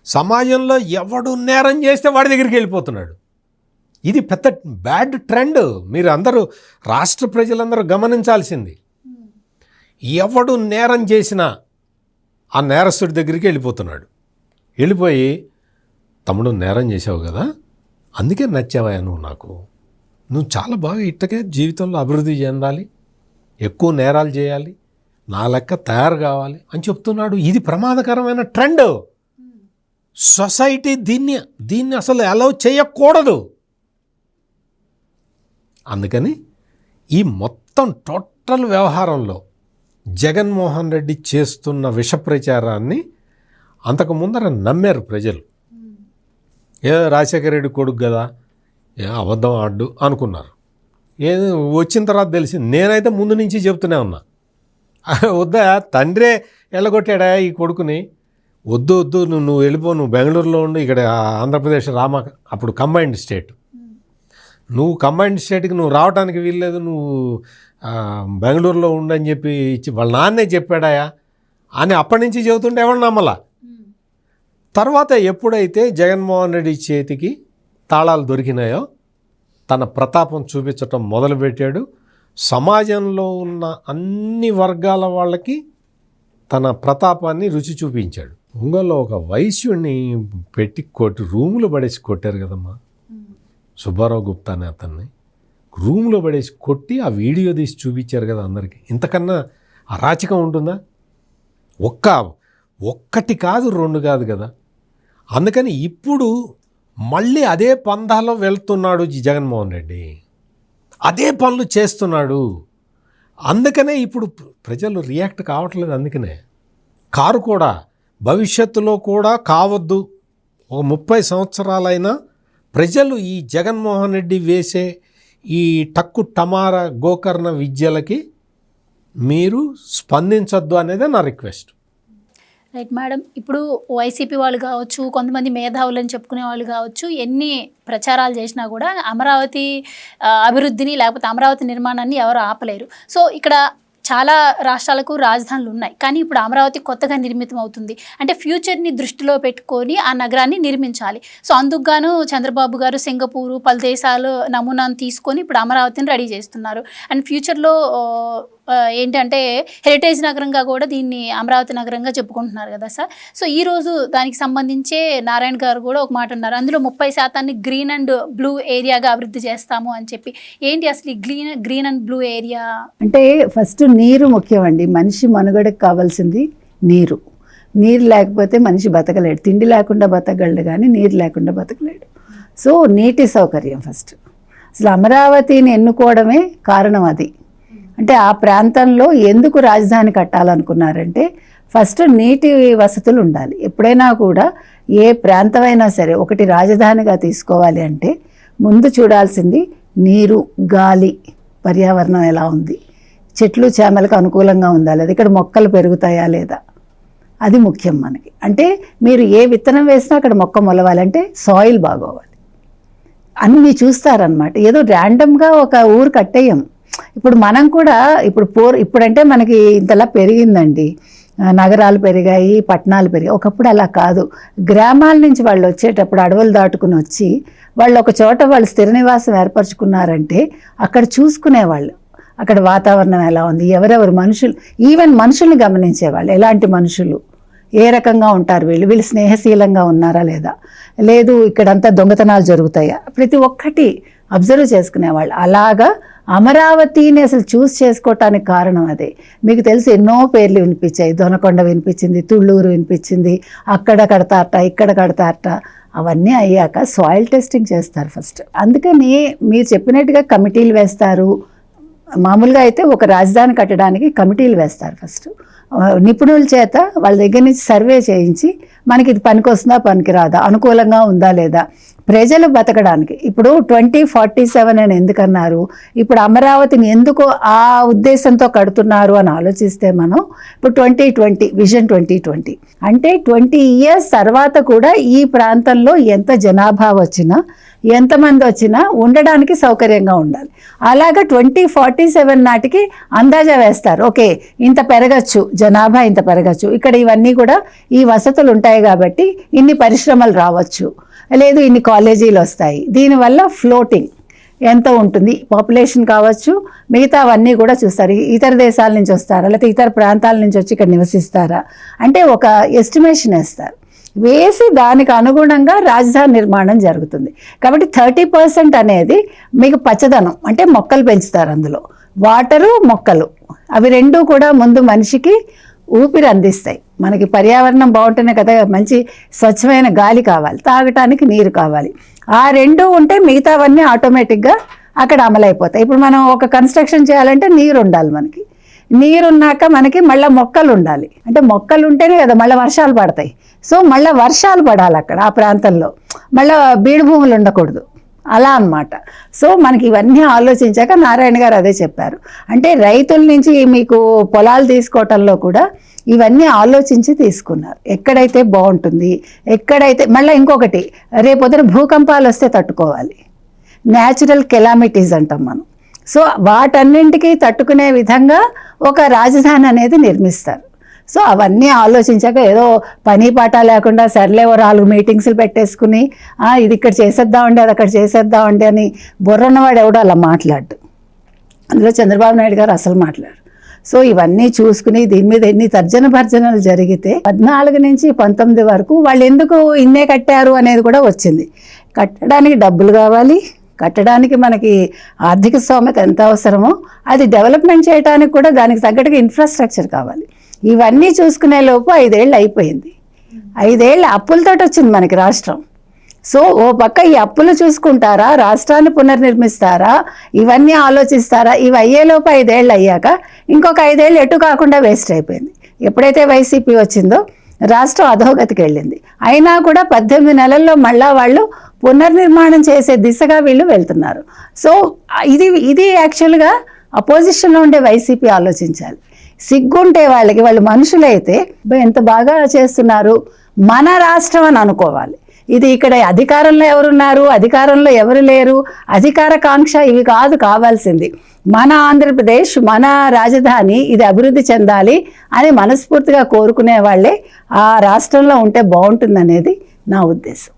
సమాజంలో ఎవడు నేరం చేస్తే వాడి దగ్గరికి వెళ్ళిపోతున్నాడు. ఇది పెద్ద బ్యాడ్ ట్రెండ్. మీరు అందరూ రాష్ట్ర ప్రజలందరూ గమనించాల్సింది. ఎవడు నేరం చేసినా ఆ నేరస్తుడి దగ్గరికి వెళ్ళిపోతున్నాడు. వెళ్ళిపోయి తమ్ముడు నేరం చేసావు కదా, అందుకే నచ్చావా నువ్వు నువ్వు చాలా బాగా ఇట్టకే జీవితంలో అభివృద్ధి చెందాలి, ఎక్కువ నేరాలు చేయాలి, నా లెక్క తయారు కావాలి అని చెప్తున్నాడు. ఇది ప్రమాదకరమైన ట్రెండ్. సొసైటీ దీన్ని అసలు అలౌ చేయకూడదు. అందుకని ఈ మొత్తం టోటల్ వ్యవహారంలో జగన్మోహన్ రెడ్డి చేస్తున్న విష ప్రచారాన్ని అంతకు ముందర నమ్మారు ప్రజలు. రాజశేఖర రెడ్డి కొడుకు కదా, అబద్ధం ఆడ్డు అనుకున్నారు. వచ్చిన తర్వాత తెలిసింది. నేనైతే ముందు నుంచి చెప్తూనే ఉన్నా, వద్దా తండ్రే ఎల్లగొట్టాడా ఈ కొడుకుని, వద్దు నువ్వు వెళ్ళిపో, నువ్వు బెంగళూరులో ఉండి, ఇక్కడ ఆంధ్రప్రదేశ్ అప్పుడు కంబైన్డ్ స్టేట్, నువ్వు కంబైన్డ్ స్టేట్కి నువ్వు రావడానికి వీల్లేదు, నువ్వు బెంగళూరులో ఉండని చెప్పి వాళ్ళ నాన్నే చెప్పాడాయా అని అప్పటి నుంచి చెబుతుంటే ఎవరు నమ్మలా. తర్వాత ఎప్పుడైతే జగన్మోహన్ రెడ్డి చేతికి తాళాలు దొరికినాయో తన ప్రతాపం చూపించటం మొదలుపెట్టాడు. సమాజంలో ఉన్న అన్ని వర్గాల వాళ్ళకి తన ప్రతాపాన్ని రుచి చూపించాడు. ఒంగోలులో ఒక వైశ్యుడిని పెట్టి రూములు పడేసి కొట్టారు కదమ్మా, సుబ్బారావు గుప్తా అనే అతన్ని రూమ్లో పడేసి కొట్టి ఆ వీడియో తీసి చూపించారు కదా అందరికీ. ఇంతకన్నా అరాచకం ఉంటుందా? ఒక్కటి కాదు, రెండు కాదు కదా. అందుకని ఇప్పుడు మళ్ళీ అదే పందాలో వెళ్తున్నాడు జగన్మోహన్ రెడ్డి, అదే పనులు చేస్తున్నాడు. అందుకనే ఇప్పుడు ప్రజలు రియాక్ట్ కావట్లేదు. అందుకనే కారు కూడా భవిష్యత్తులో కూడా కావద్దు. ఒక 30 సంవత్సరాలైనా ప్రజలు ఈ జగన్మోహన్ రెడ్డి వేసే ఈ టక్కు టమార గోకర్ణ విద్యలకి మీరు స్పందించొద్దు అనేదే నా రిక్వెస్ట్. రైట్ మేడం, ఇప్పుడు వైసీపీ వాళ్ళు కావచ్చు, కొంతమంది మేధావులని చెప్పుకునే వాళ్ళు కావచ్చు, ఎన్ని ప్రచారాలు చేసినా కూడా అమరావతి అభివృద్ధిని లేకపోతే అమరావతి నిర్మాణాన్ని ఎవరు ఆపలేరు. సో ఇక్కడ చాలా రాష్ట్రాలకు రాజధానులు ఉన్నాయి, కానీ ఇప్పుడు అమరావతి కొత్తగా నిర్మితం అవుతుంది. అంటే ఫ్యూచర్ని దృష్టిలో పెట్టుకొని ఆ నగరాన్ని నిర్మించాలి. సో అందుకు గాను చంద్రబాబు గారు సింగపూరు పలు దేశాలు నమూనాను తీసుకొని ఇప్పుడు అమరావతిని రెడీ చేస్తున్నారు. అండ్ ఫ్యూచర్లో ఏంటంటే హెరిటేజ్ నగరంగా కూడా దీన్ని అమరావతి నగరంగా చెప్పుకుంటున్నారు కదా సార్. సో ఈరోజు దానికి సంబంధించే నారాయణ గారు కూడా ఒక మాట అన్నారు, అందులో 30% గ్రీన్ అండ్ బ్లూ ఏరియాగా అభివృద్ధి చేస్తాము అని చెప్పి. ఏంటి అసలు ఈ గ్రీన్ అండ్ బ్లూ ఏరియా అంటే? ఫస్ట్ నీరు ముఖ్యం అండి. మనిషి మనుగడకు కావాల్సింది నీరు. నీరు లేకపోతే మనిషి బతకలేడు. తిండి లేకుండా బతకగలడు కానీ నీరు లేకుండా బతకలేడు. సో నీటి సౌకర్యం ఫస్ట్. అసలు అమరావతిని ఎన్నుకోవడమే కారణం అది. అంటే ఆ ప్రాంతంలో ఎందుకు రాజధాని కట్టాలనుకున్నారంటే ఫస్ట్ నీటి వసతులు ఉండాలి. ఎప్పుడైనా కూడా ఏ ప్రాంతమైనా సరే ఒకటి రాజధానిగా తీసుకోవాలి అంటే ముందు చూడాల్సింది నీరు, గాలి, పర్యావరణం ఎలా ఉంది, చెట్లు చేమలకు అనుకూలంగా ఉందా లేదా, ఇక్కడ మొక్కలు పెరుగుతాయా లేదా, అది ముఖ్యం మనకి. అంటే మీరు ఏ విత్తనం వేసినా అక్కడ మొక్క మొలవాలంటే సాయిల్ బాగోవాలి. అన్నీ చూస్తారనమాట. ఏదో ర్యాండమ్గా ఒక ఊరు కట్టేయం. ఇప్పుడు మనం కూడా ఇప్పుడంటే మనకి ఇంతలా పెరిగిందండి, నగరాలు పెరిగాయి, పట్టణాలు పెరిగాయి. ఒకప్పుడు అలా కాదు. గ్రామాల నుంచి వాళ్ళు వచ్చేటప్పుడు అడవులు దాటుకుని వచ్చి వాళ్ళు ఒక చోట వాళ్ళు స్థిర నివాసం ఏర్పరచుకున్నారంటే అక్కడ చూసుకునేవాళ్ళు, అక్కడ వాతావరణం ఎలా ఉంది, ఎవరెవరు మనుషులు, ఈవెన్ మనుషుల్ని గమనించేవాళ్ళు. ఎలాంటి మనుషులు, ఏ రకంగా ఉంటారు, వీళ్ళు స్నేహశీలంగా ఉన్నారా లేదా, లేదు ఇక్కడంతా దొంగతనాలు జరుగుతాయా, ప్రతి ఒక్కటి అబ్జర్వ్ చేసుకునేవాళ్ళు. అలాగా అమరావతిని అసలు చూస్ చేసుకోవటానికి కారణం అదే. మీకు తెలిసి ఎన్నో పేర్లు వినిపించాయి. దొనకొండ వినిపించింది, తుళ్ళూరు వినిపించింది, అక్కడ కడతారట, ఇక్కడ కడతారట. అవన్నీ అయ్యాక సాయిల్ టెస్టింగ్ చేస్తారు ఫస్ట్. అందుకని మీరు చెప్పినట్టుగా కమిటీలు వేస్తారు. మామూలుగా అయితే ఒక రాజధాని కట్టడానికి కమిటీలు వేస్తారు ఫస్ట్. నిపుణుల చేత వాళ్ళ దగ్గర నుంచి సర్వే చేయించి మనకి ఇది పనికొస్తుందా పనికిరాదా, అనుకూలంగా ఉందా లేదా, ప్రజలు బతకడానికి. ఇప్పుడు 2047 అని ఎందుకన్నారు? ఇప్పుడు అమరావతిని ఎందుకు ఆ ఉద్దేశంతో కడుతున్నారు అని ఆలోచిస్తే మనం ఇప్పుడు 2020 విజన్ 2020 అంటే 20 ఇయర్స్ తర్వాత కూడా ఈ ప్రాంతంలో ఎంత జనాభా వచ్చినా, ఎంతమంది వచ్చినా ఉండడానికి సౌకర్యంగా ఉండాలి. అలాగా 2047 నాటికి అందాజా వేస్తారు. ఓకే, ఇంత పెరగచ్చు జనాభా, ఇంత పెరగచ్చు, ఇక్కడ ఇవన్నీ కూడా ఈ వసతులు ఉంటాయి కాబట్టి ఇన్ని పరిశ్రమలు రావచ్చు, లేదు ఇన్ని కాలేజీలు వస్తాయి. దీనివల్ల ఫ్లోటింగ్ ఎంత ఉంటుంది, పాపులేషన్ కావచ్చు, మిగతా అవన్నీ కూడా చూస్తారు. ఇతర దేశాల నుంచి వస్తారా, లేకపోతే ఇతర ప్రాంతాల నుంచి వచ్చి ఇక్కడ నివసిస్తారా అంటే ఒక ఎస్టిమేషన్ వేస్తారు. వేసి దానికి అనుగుణంగా రాజధాని నిర్మాణం జరుగుతుంది. కాబట్టి 30% అనేది మీకు పచ్చదనం అంటే మొక్కలు పెంచుతారు. అందులో వాటరు, మొక్కలు, అవి రెండూ కూడా ముందు మనిషికి ఊపిరి అందిస్తాయి. మనకి పర్యావరణం బాగుంటేనే కదా మంచి స్వచ్ఛమైన గాలి కావాలి, తాగటానికి నీరు కావాలి. ఆ రెండు ఉంటే మిగతావన్నీ ఆటోమేటిక్గా అక్కడ అమలైపోతాయి. ఇప్పుడు మనం ఒక కన్స్ట్రక్షన్ చేయాలంటే నీరు ఉండాలి మనకి. నీరున్నాక మనకి మళ్ళీ మొక్కలు ఉండాలి. అంటే మొక్కలు ఉంటేనే కదా మళ్ళీ వర్షాలు పడతాయి. సో మళ్ళీ వర్షాలు పడాలి అక్కడ ఆ ప్రాంతంలో, మళ్ళీ బీడు భూములు ఉండకూడదు, అలా అన్నమాట. సో మనకి ఇవన్నీ ఆలోచించాక నారాయణ గారు అదే చెప్పారు. అంటే రైతుల నుంచి మీకు పొలాలు తీసుకోవటంలో కూడా ఇవన్నీ ఆలోచించి తీసుకున్నారు. ఎక్కడైతే బాగుంటుంది, ఎక్కడైతే మళ్ళీ ఇంకొకటి రేపొద్దున భూకంపాలు వస్తే తట్టుకోవాలి, న్యాచురల్ కెలామిటీస్ అంటాం మనం. సో వాటన్నింటికి తట్టుకునే విధంగా ఒక రాజధాని అనేది నిర్మిస్తారు. సో అవన్నీ ఆలోచించాక ఏదో పని పాట లేకుండా సర్లే ఓ 4 మీటింగ్స్లు పెట్టేసుకుని ఇది ఇక్కడ చేసేద్దామండి, అది అక్కడ చేసేద్దామండి అని బుర్రన్నవాడు ఎవడో అలా మాట్లాడు. అందులో చంద్రబాబు నాయుడు గారు అసలు మాట్లాడు. సో ఇవన్నీ చూసుకుని దీని మీద ఎన్ని తర్జన భర్జనలు జరిగితే 14 నుంచి 19 వరకు వాళ్ళు ఎందుకు ఇన్నే కట్టారు అనేది కూడా వచ్చింది. కట్టడానికి డబ్బులు కావాలి, కట్టడానికి మనకి ఆర్థిక స్తోమత ఎంత అవసరమో అది డెవలప్మెంట్ చేయడానికి కూడా దానికి తగ్గట్టుగా ఇన్ఫ్రాస్ట్రక్చర్ కావాలి. ఇవన్నీ చూసుకునే లోపు 5 ఏళ్ళు అయిపోయింది. 5 ఏళ్ళు అప్పులతో వచ్చింది మనకి రాష్ట్రం. సో ఓ పక్క ఈ అప్పులు చూసుకుంటారా, రాష్ట్రాన్ని పునర్నిర్మిస్తారా, ఇవన్నీ ఆలోచిస్తారా? ఇవి అయ్యేలోపు 5 ఏళ్ళు అయ్యాక ఇంకొక 5 ఏళ్ళు ఎటు కాకుండా వేస్ట్ అయిపోయింది. ఎప్పుడైతే వైసీపీ వచ్చిందో రాష్ట్రం అధోగతికి వెళ్ళింది. అయినా కూడా 18 నెలల్లో మళ్ళా వాళ్ళు పునర్నిర్మాణం చేసే దిశగా వీళ్ళు వెళ్తున్నారు. సో ఇది యాక్చువల్గా అపోజిషన్లో ఉండే వైసీపీ ఆలోచించాలి. సిగ్గుంటే వాళ్ళకి, వాళ్ళు మనుషులైతే ఎంత బాగా చేస్తున్నారు, మన రాష్ట్రం అని అనుకోవాలి. ఇది ఇక్కడ అధికారంలో ఎవరున్నారు, అధికారంలో ఎవరు లేరు, అధికార కాంక్ష ఇవి కాదు కావాల్సింది. మన ఆంధ్రప్రదేశ్, మన రాజధాని ఇది అభివృద్ధి చెందాలి అని మనస్ఫూర్తిగా కోరుకునే వాళ్ళే ఆ రాష్ట్రంలో ఉంటే బాగుంటుందనేది నా ఉద్దేశం.